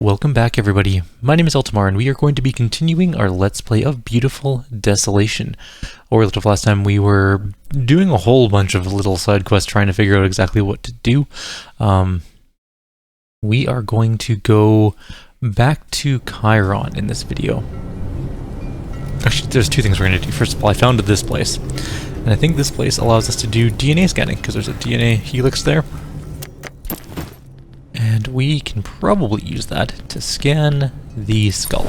Welcome back everybody, my name is Eltimar and we are going to be continuing our Let's Play of beautiful Desolation. Where we left off last time we were doing a whole bunch of little side quests trying to figure out exactly what to do. We are going to go back to Chiron in this video. Actually, there's two things we're going to do. First of all, I found this place, and I think this place allows us to do DNA scanning because there's a DNA helix there. And we can probably use that to scan the skull.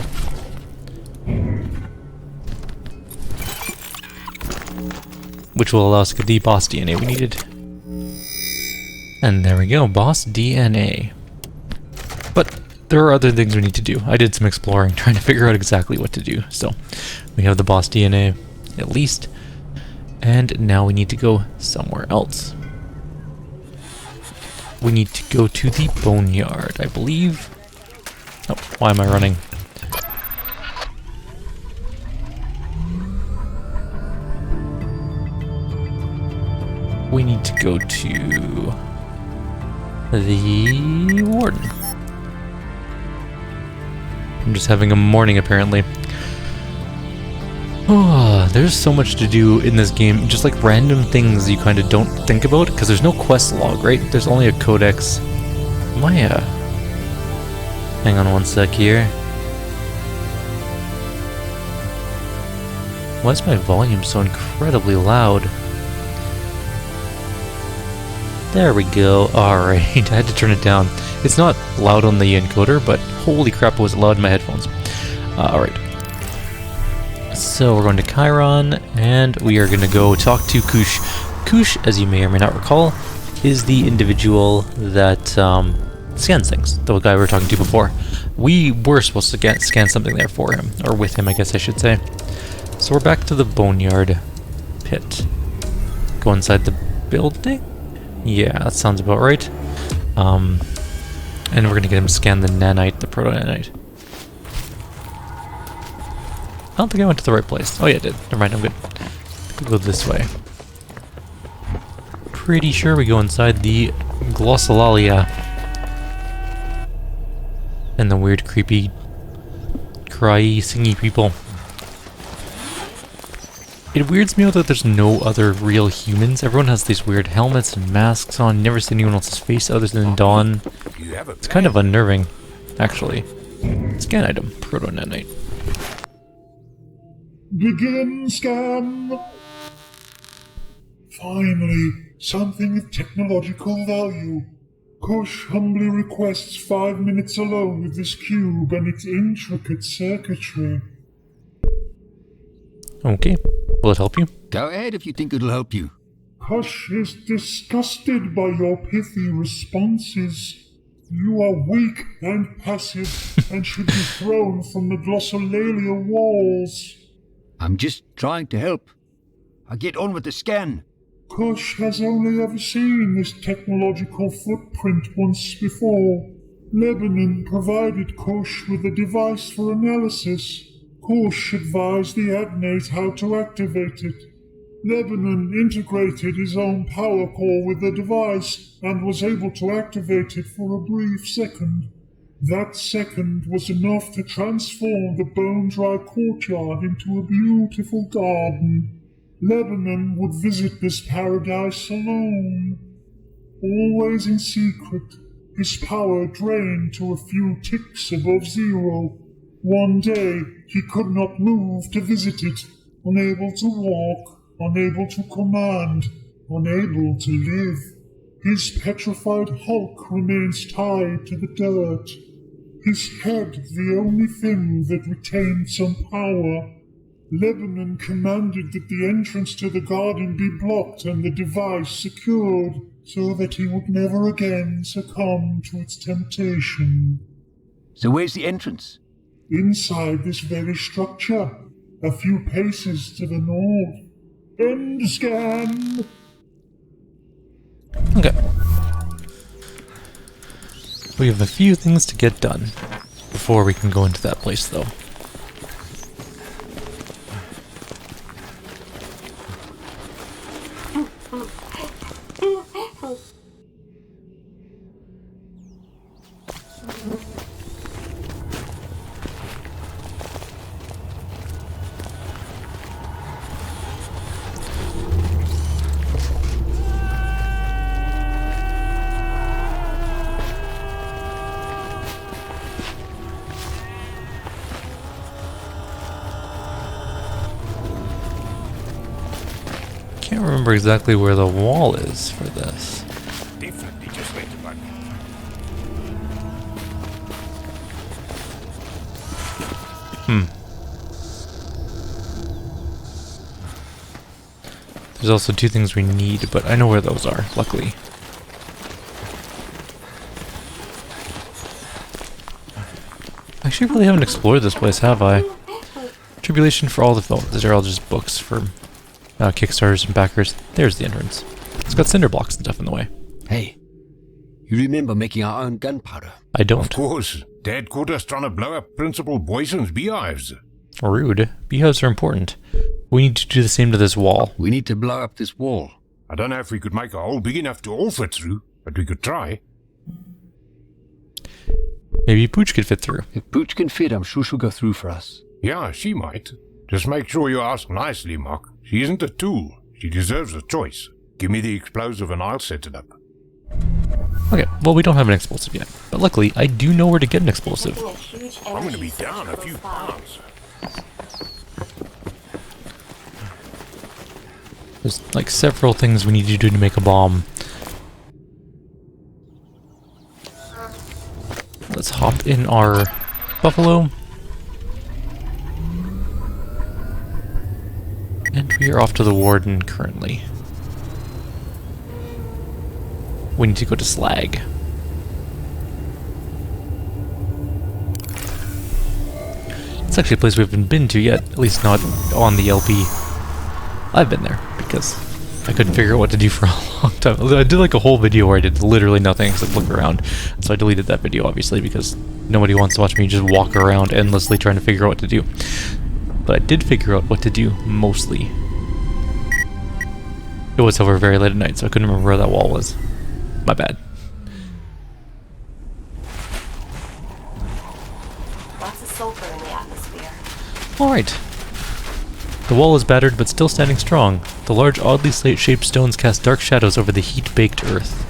Which will allow us to get the boss DNA we needed. And there we go, boss DNA. But there are other things we need to do. I did some exploring, trying to figure out exactly what to do. So, we have the boss DNA, at least. And now we need to go somewhere else. We need to go to the boneyard, I believe. Oh, why am I running? We need to go to the warden. I'm just having a morning, apparently. Oh, there's so much to do in this game, just like random things you kind of don't think about, because there's no quest log, right? There's only a codex. Maya. Hang on one sec here. Why is my volume so incredibly loud? There we go. Alright, I had to turn it down. It's not loud on the encoder, but holy crap, it was loud in my headphones. Alright. So we're going to Chiron, and we are going to go talk to Kush. Kush, as you may or may not recall, is the individual that scans things, the guy we were talking to before. We were supposed to scan something there for him, or with him I guess I should say. So we're back to the boneyard pit. Go inside the building? Yeah, that sounds about right. And we're going to get him to scan the nanite, the proto-nanite. I don't think I went to the right place. Oh yeah, I did. Never mind, I'm good. We'll go this way. Pretty sure we go inside the glossolalia. And the weird, creepy, cryy, singy people. It weirds me out that there's no other real humans. Everyone has these weird helmets and masks on. You never see anyone else's face other than Dawn. It's kind of unnerving, actually. Scan item, proto-nanite. Begin scan! Finally, something of technological value. Kush humbly requests 5 minutes alone with this cube and its intricate circuitry. Okay, will it help you? Go ahead if you think it'll help you. Kush is disgusted by your pithy responses. You are weak and passive and should be thrown from the glossolalia walls. I'm just trying to help. I get on with the scan. Kush has only ever seen this technological footprint once before. Lebanon provided Kush with a device for analysis. Kush advised the Adnate how to activate it. Lebanon integrated his own power core with the device and was able to activate it for a brief second. That second was enough to transform the bone-dry courtyard into a beautiful garden. Lebanon would visit this paradise alone. Always in secret, his power drained to a few ticks above zero. One day, he could not move to visit it, unable to walk, unable to command, unable to live. His petrified hulk remains tied to the dirt. His head the only thing that retained some power. Lebanon commanded that the entrance to the garden be blocked and the device secured, so that he would never again succumb to its temptation. So where's the entrance? Inside this very structure, a few paces to the north. End scan! Okay. We have a few things to get done before we can go into that place, though. can't remember exactly where the wall is for this. Definitely just wait a button. There's also two things we need, but I know where those are, luckily. Actually, I really haven't explored this place, have I? Tribulation for all the... Oh, these are all just books for Kickstarters and backers. There's the entrance. It's got cinder blocks and stuff in the way. Hey, you remember making our own gunpowder? I don't. Of course. Dad caught us trying to blow up Principal Boyson's beehives. Rude. Beehives are important. We need to do the same to this wall. We need to blow up this wall. I don't know if we could make a hole big enough to all fit through, but we could try. Maybe Pooch could fit through. If Pooch can fit, I'm sure she'll go through for us. Yeah, she might. Just make sure you ask nicely, Mark. She isn't a tool. She deserves a choice. Give me the explosive and I'll set it up. Okay, well, we don't have an explosive yet. But luckily, I do know where to get an explosive. I'm going to be down a few pounds. There's like several things we need to do to make a bomb. Let's hop in our buffalo. And we are off to the warden currently. We need to go to Slag. It's actually a place we haven't been to yet, at least not on the LP. I've been there because I couldn't figure out what to do for a long time. I did like a whole video where I did literally nothing except look around. So I deleted that video obviously because nobody wants to watch me just walk around endlessly trying to figure out what to do. But I did figure out what to do mostly. It was over very late at night, so I couldn't remember where that wall was. My bad. Lots of sulfur in the atmosphere. Alright. The wall is battered, but still standing strong. The large, oddly shaped stones cast dark shadows over the heat-baked earth.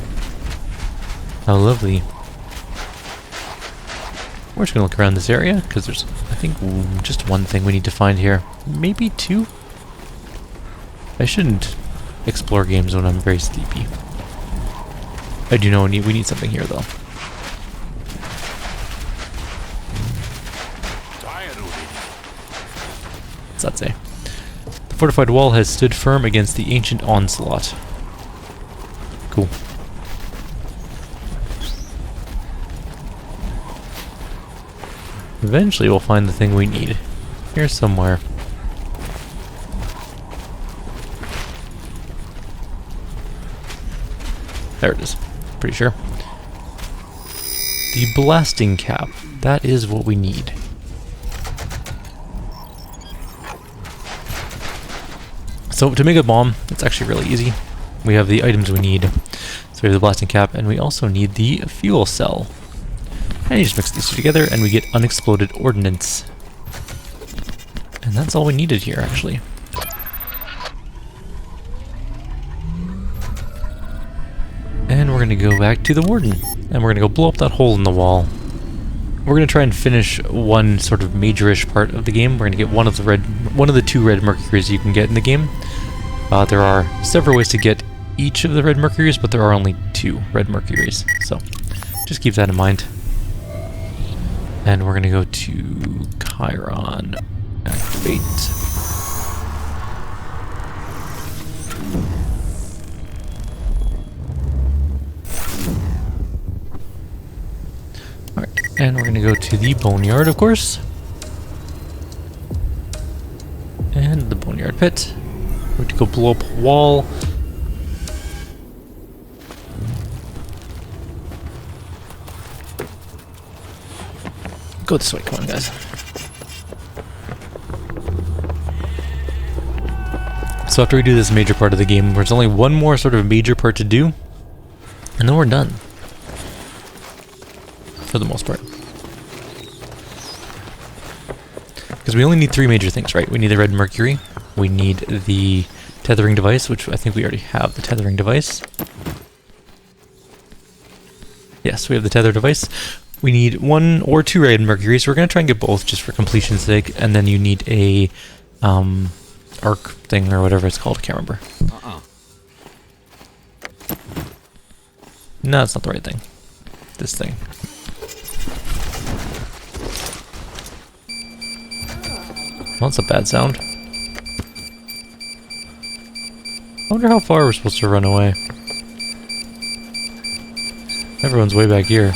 How lovely. We're just gonna look around this area, because there's, I think, just one thing we need to find here. Maybe two? I shouldn't explore games when I'm very sleepy. I do know we need something here, though. Tired already. What's that say? The fortified wall has stood firm against the ancient onslaught. Cool. Eventually we'll find the thing we need. Here somewhere. There it is. Pretty sure. The blasting cap. That is what we need. So to make a bomb, it's actually really easy. We have the items we need. So we have the blasting cap, and we also need the fuel cell. And you just mix these two together, and we get unexploded ordnance. And that's all we needed here, actually. And we're going to go back to the warden. And we're going to go blow up that hole in the wall. We're going to try and finish one sort of majorish part of the game. We're going to get one of the two red mercuries you can get in the game. There are several ways to get each of the red mercuries, but there are only 2 red mercuries. So just keep that in mind. And we're going to go to Chiron. Activate. Alright, and we're going to go to the Boneyard, of course. And the Boneyard Pit. We're going to go blow up a wall. Go this way, come on guys. So after we do this major part of the game, there's only one more sort of major part to do, and then we're done. For the most part. Because we only need 3 major things, right? We need the red mercury, we need the tethering device, which I think we already have the tethering device. Yes, we have the tether device. We need 1 or 2 red mercury, so we're going to try and get both just for completion's sake, and then you need a arc thing or whatever it's called. I can't remember. No, it's not the right thing. This thing. Well, that's a bad sound. I wonder how far we're supposed to run away. Everyone's way back here.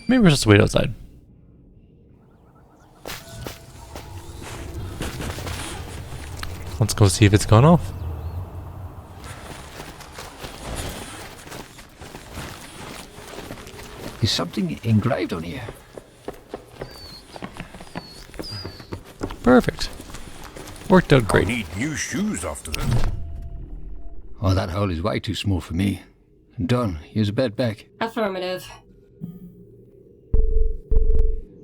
Maybe we're just wait outside. Let's go see if it's gone off. Is something engraved on here? Perfect. Worked out I great. need new shoes after that. Oh, that hole is way too small for me. Done. Here's a bed back. Affirmative.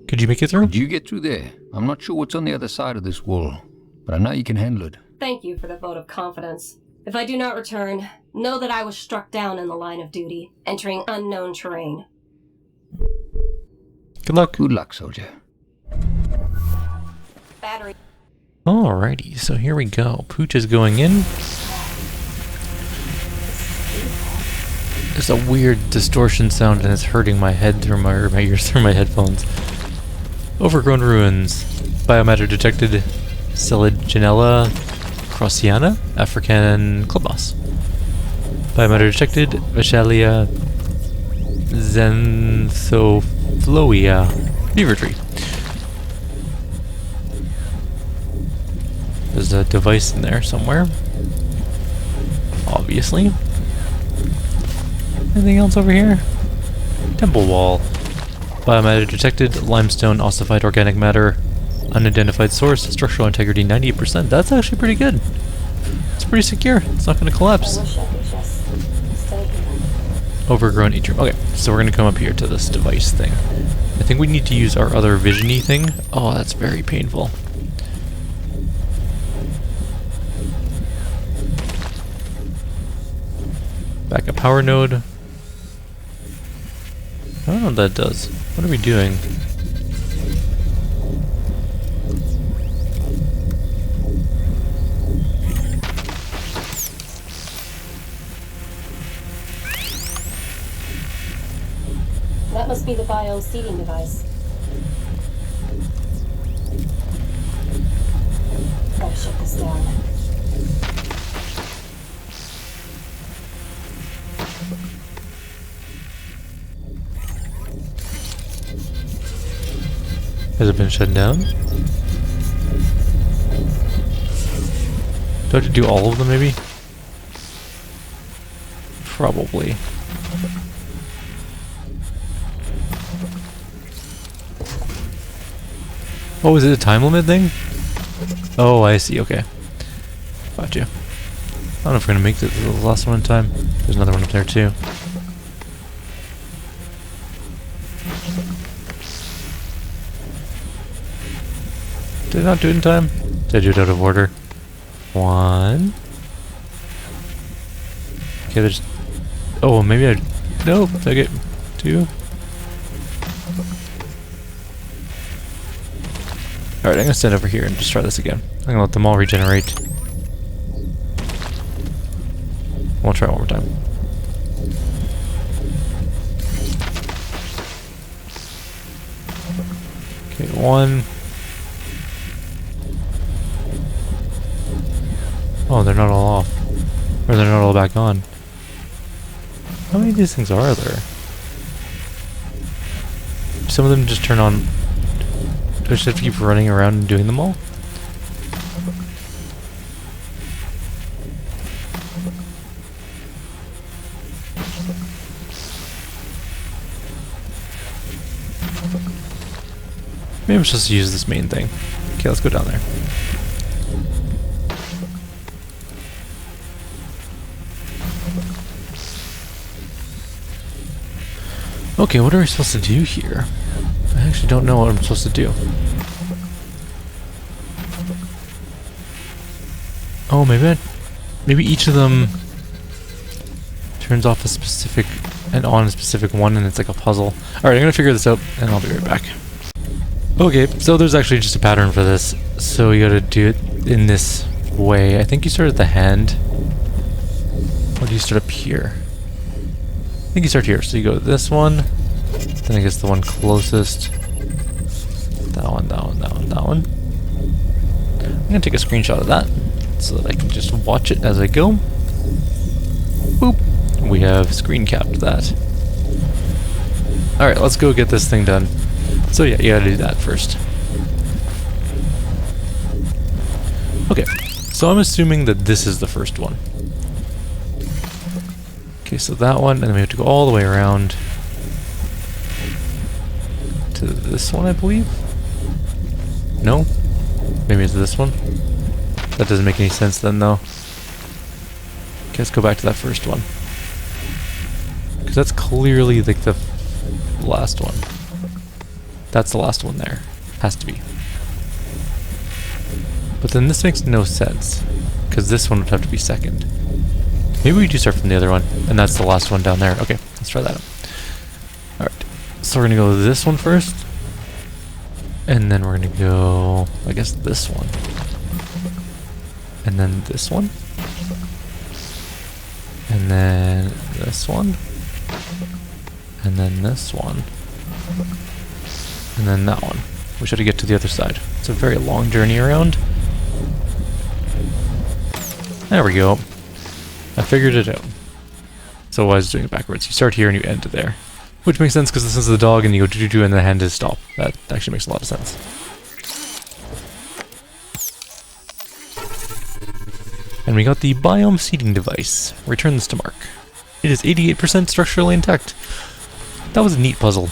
Could you make it through? Did you get through there? I'm not sure what's on the other side of this wall, but I know you can handle it. Thank you for the vote of confidence. If I do not return, know that I was struck down in the line of duty, entering unknown terrain. Good luck. Good luck, soldier. Battery. Alrighty, so here we go. Pooch is going in. There's a weird distortion sound and it's hurting my head through my ears through my headphones. Overgrown ruins. Biomatter detected. Selaginella crossiana, African club moss. Biomatter detected. Michellel Xanthophyllea beaver tree. There's a device in there somewhere. Obviously. Anything else over here? Temple wall. Biomatter detected. Limestone, ossified organic matter. Unidentified source. Structural integrity 98%. That's actually pretty good. It's pretty secure. It's not going to collapse. I wish I could just stay here. Overgrown atrium. Okay, so we're going to come up here to this device thing. I think we need to use our other vision-y thing. Oh, that's very painful. Backup power node. I don't know what that does. What are we doing? That must be the bio seeding device. Gotta shut this down. Has it been shut down? Do I have to do all of them, maybe? Probably. Oh, is it a time limit thing? Oh, I see, okay. Gotcha. I don't know if we're gonna make this the last one in time. There's another one up there, too. Did I not do it in time? Did I do it out of order? One. Okay, there's... Oh, maybe I... Nope, I get two. Alright, I'm gonna stand over here and just try this again. I'm gonna let them all regenerate. We'll try it one more time. Okay, one. Oh, they're not all off. Or they're not all back on. How many of these things are there? Some of them just turn on... Do I just have to keep running around and doing them all? Maybe I'm supposed to use this main thing. Okay, let's go down there. Okay, what are we supposed to do here? I actually don't know what I'm supposed to do. Oh, maybe each of them turns off a specific and on a specific one, and it's like a puzzle. Alright, I'm gonna figure this out, and I'll be right back. Okay, so there's actually just a pattern for this. So you gotta do it in this way. I think you start at the hand. Or do you start up here? I think you start here. So you go this one, then I guess the one closest. That one, that one, that one, that one. I'm gonna take a screenshot of that so that I can just watch it as I go. Boop. We have screen capped that. Alright, let's go get this thing done. So yeah, you gotta do that first. Okay, so I'm assuming that this is the first one. Okay, so that one, and then we have to go all the way around to this one, I believe? No? Maybe it's this one? That doesn't make any sense then, though. Okay, let's go back to that first one. Because that's clearly like the last one. That's the last one there. Has to be. But then this makes no sense. Because this one would have to be second. Maybe we do start from the other one. And that's the last one down there. Okay, let's try that out. Alright. So we're going to go this one first. And then we're going to go, I guess, this one. And then this one. And then this one. And then this one. And then that one. We should get to the other side. It's a very long journey around. There we go. I figured it out. So I was doing it backwards. You start here and you end there. Which makes sense because this is the dog and you go do-do-do and the hand is stop. That actually makes a lot of sense. And we got the biome seeding device. Return this to Mark. It is 88% structurally intact. That was a neat puzzle.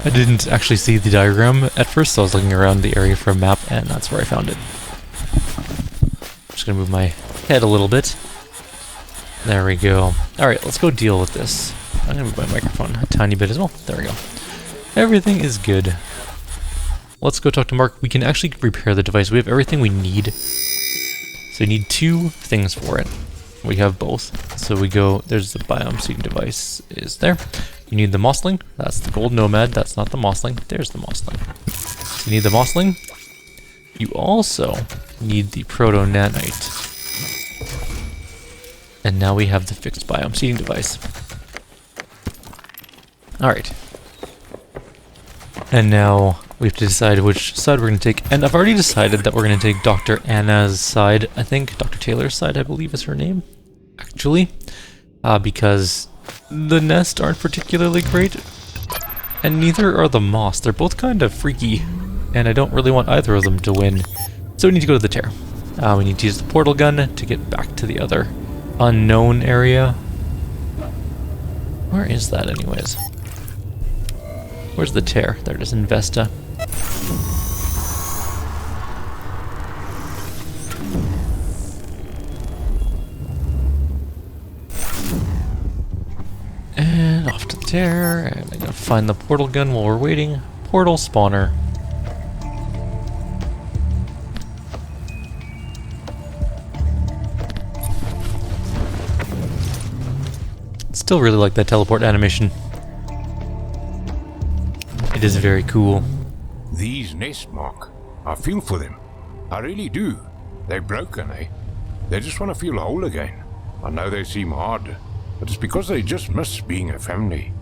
I didn't actually see the diagram at first, so I was looking around the area for a map, and that's where I found it. I'm just gonna move my head a little bit. There we go. Alright, let's go deal with this. I'm gonna move my microphone a tiny bit as well. There we go. Everything is good. Let's go talk to Mark. We can actually repair the device. We have everything we need. So you need 2 things for it. We have both. So we go, there's the biome seeding device is there. You need the mossling. That's the gold nomad. That's not the mossling. There's the mossling. You need the mossling. You also need the proto nanite. And now we have the fixed biome seeding device. Alright. And now we have to decide which side we're going to take. And I've already decided that we're going to take Dr. Anna's side. I think Dr. Taylor's side, I believe, is her name. Actually. Because the nest aren't particularly great. And neither are the moss. They're both kind of freaky. And I don't really want either of them to win. So we need to go to the tear. We need to use the portal gun to get back to the other unknown area. Where is that anyways? Where's the tear? There it is in Vesta. And off to the tear. And I'm gonna find the portal gun while we're waiting. Portal spawner. Still really like that teleport animation. It is very cool. These nests, Mark. I feel for them. I really do. They're broken, eh? They just want to feel whole again. I know they seem hard, but it's because they just miss being a family.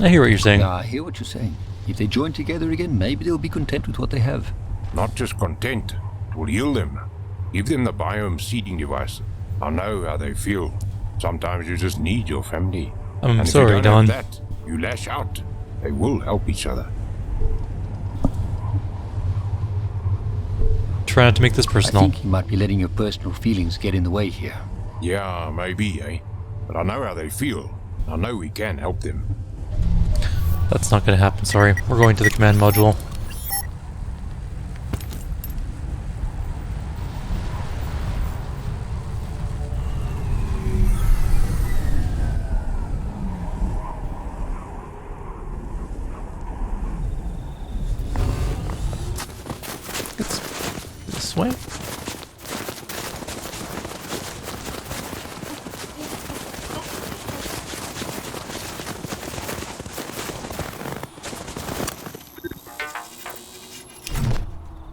I hear what you're saying. I hear what you're saying. If they join together again, maybe they'll be content with what they have. Not just content. It will heal them. Give them the biome seeding device. I know how they feel. Sometimes you just need your family. I'm and sorry, if you don't Don. have that, you lash out. They will help each other. Try not to make this I personal. think you might be letting your personal feelings get in the way here. Yeah, maybe, eh? But I know how they feel. I know we can help them. That's not gonna happen, sorry. We're going to the command module. It's this way.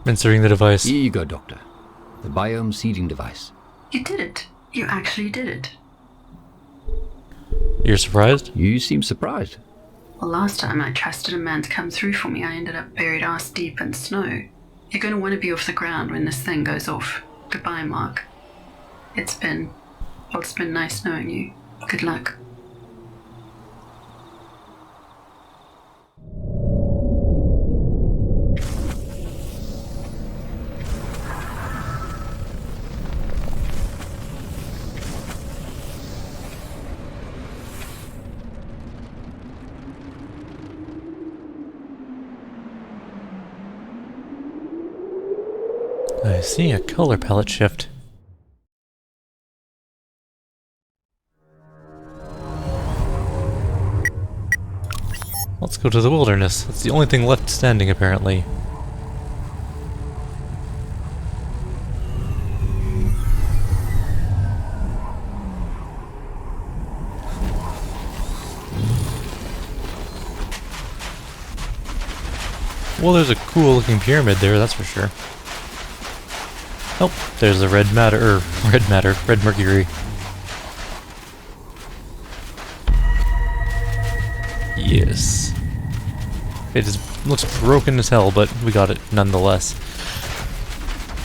Inserting the device. Here you go, Doctor. The biome seeding device. You did it. You actually did it. You're surprised? You seem surprised. Well, last time I trusted a man to come through for me, I ended up buried ass deep in snow. You're going to want to be off the ground when this thing goes off. Goodbye, Mark. It's been nice knowing you. Good luck. I see a color palette shift. Let's go to the wilderness. It's the only thing left standing, apparently. Well, there's a cool looking pyramid there, that's for sure. Oh, there's the red mercury. Yes. It looks broken as hell, but we got it nonetheless.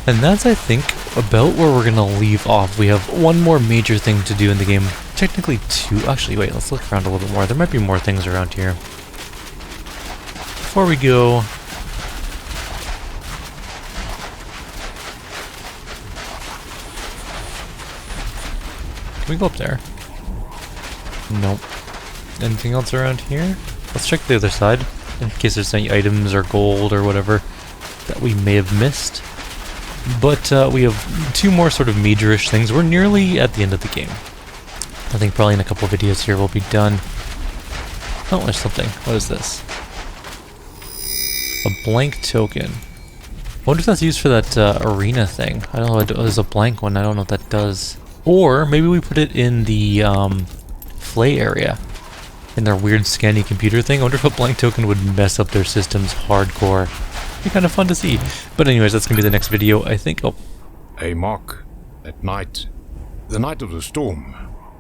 And that's, I think, about where we're gonna leave off. We have one more major thing to do in the game. Technically two. Actually, wait, let's look around a little bit more. There might be more things around here. Before we go... Can we go up there? Nope. Anything else around here? Let's check the other side, in case there's any items or gold or whatever that we may have missed. But we have two more sort of major-ish things. We're nearly at the end of the game. I think probably in a couple of videos here we'll be done. Oh, there's something. What is this? A blank token. I wonder if that's used for that arena thing. I don't know, there's a blank one, I don't know what that does. Or maybe we put it in the Flay area. In their weird scanny computer thing. I wonder if a blank token would mess up their systems hardcore. It'd be kind of fun to see. But anyways, that's going to be the next video, I think. Oh. Hey, Mark. At night. The night of the storm.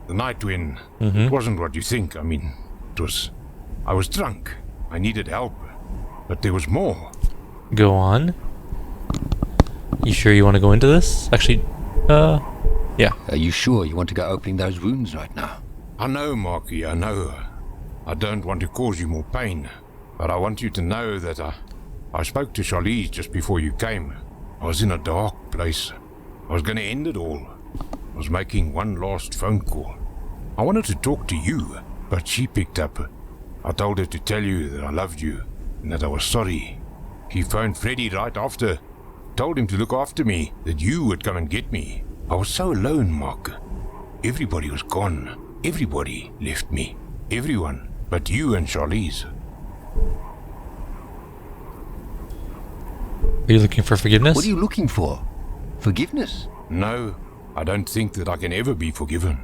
The night when... It wasn't what you think. I mean, it was... I was drunk. I needed help. But there was more. Go on. You sure you want to go into this? Actually, yeah. Are you sure you want to go opening those wounds right now? I know, Marky, I know. I don't want to cause you more pain, but I want you to know that I spoke to Charlize just before you came. I was in a dark place. I was going to end it all. I was making one last phone call. I wanted to talk to you, but she picked up. I told her to tell you that I loved you and that I was sorry. He phoned Freddy right after. Told him to look after me, that you would come and get me. I was so alone, Mark. Everybody was gone. Everybody left me. Everyone but you and Charlize. Are you looking for forgiveness? What are you looking for? Forgiveness? No, I don't think that I can ever be forgiven.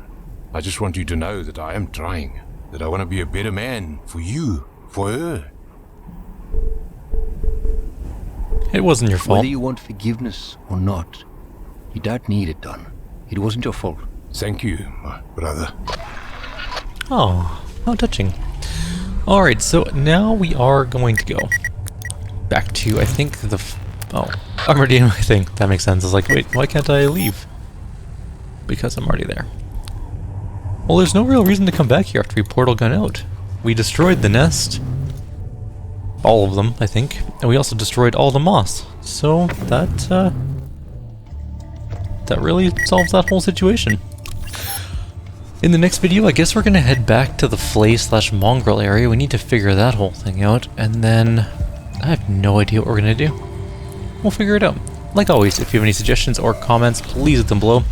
I just want you to know that I am trying. That I want to be a better man for you, for her. It wasn't your fault. Whether you want forgiveness or not, you don't need it done. It wasn't your fault. Thank you, my brother. Oh, how touching. Alright, so now we are going to go back to, I think, oh, I'm already in my thing. That makes sense. I was like, wait, why can't I leave? Because I'm already there. Well, there's no real reason to come back here after we portal gun out. We destroyed the nest. All of them, I think. And we also destroyed all the moss. So, that really solves that whole situation. In the next video, I guess we're gonna head back to the Flay/Mongrel area. We need to figure that whole thing out, and then I have no idea what we're gonna do. We'll figure it out. Like always, if you have any suggestions or comments, please leave them below.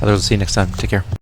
Otherwise, I'll see you next time. Take care.